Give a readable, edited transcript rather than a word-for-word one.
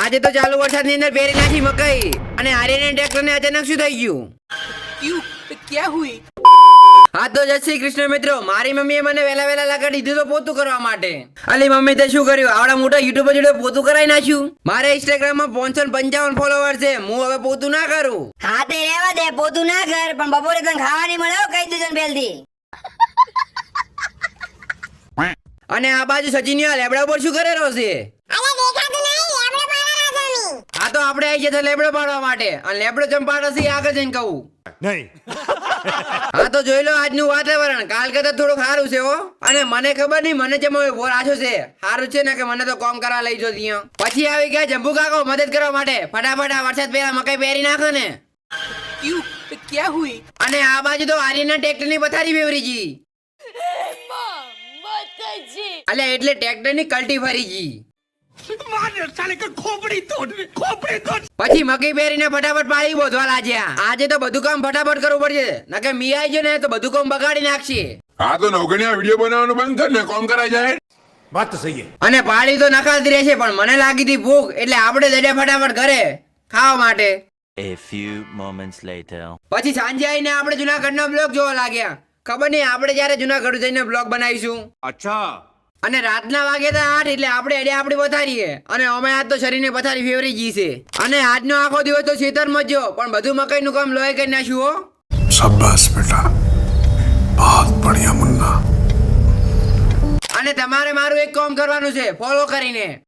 આજે તો ચાલુ વરસાદની અંદર પેરી નાખી મકાઈ અને આર્યને ટ્રેક્ટરને અચાનક શું થઈ ગયું? क्यों क्या हुई? હા તો જય શ્રી કૃષ્ણ મિત્રો, મારી મમ્મીએ મને વેલા વેલા લગાડી દીધું તો પોતું કરવા માટે. અલી મમ્મી તે શું કર્યું? આવડા મોટા યુટ્યુબર જોડે પોતું કરાવી નાખ્યું. મારે ઇન્સ્ટાગ્રામમાં 555 ફોલોવર છે. હું હવે પોતું ના કરું. હા તે રહેવા દે, પોતું ના કર, પણ બપોરે તને ખાવા નહીં મળે હો, કહી દેજો ને પહેલથી. અને આ બાજુ સચિનિયા લેબડા ઉપર શું કરેલો છે? હા તો આપણે આવી જતા લેબડો પાડવા માટે, અને લેબડો ચંપાડો છે આગળ જઈને કહું નહીં. હા તો જોઈ લો આજનું વાતાવરણ કાલ કરતા થોડું સારું છે હો. અને મને ખબર નહીં મને જેમ બોર આછો છે સારું છે ને કે મને તો કામ કરવા લઈ જો ત્યાં. પછી આવી ગયા જંબુ કાકો મદદ કરવા માટે. ફટાફટ આ વરસાદ પહેલા મકાઈ પહેરી નાખો ને. क्यों क्या हुई? અને આ બાજુ તો આર્યના ટ્રેક્ટરની પથારી ફેવરી ગઈ. અલ્યા એટલે ટ્રેક્ટરની કલ્ટી ફરી ગઈ. પછી મકઈ પહેરીને ફટાફટ પાણી બોધવા લાગ્યા. આજે તો બધું કામ ફટાફટ કરવું પડશે, નકે મી આવી ગયો ને તો બધું કામ બગાડી નાખશે. હા તો નવગણિયા વિડીયો બનાવવાનું બંધ કર ને, કોમ કરાય જાય. વાત તો સહી है. અને પાણી તો નખાતી રહેશે, પણ મને લાગી હતી ભૂખ એટલે આપણે જડ્યા ફટાફટ ઘરે ખાવા માટે. A few moments later. પછી સાંજે આવીને આપણે જુનાગઢનો બ્લોગ જોવા લાગ્યા. ખબર નહીં આપણે જ્યારે જુનાગઢ જઈને બ્લોગ બનાવીશું. अच्छा. અને રાતના વાગે તો 8 એટલે આપણે એડે આપણી પથારીએ. અને અમે આજ તો શરીરની પથારી ફેવરી ગઈ છે. અને આજનો આખો દિવસ તો ખેતરમાં જ જો, પણ બધું મકાઈનું કામ લોહી કરી નાખ્યું હો. शाबाश बेटा, बहुत बढ़िया मुन्ना. અને તમારે મારું એક કામ કરવાનું છે ફોલો કરીને.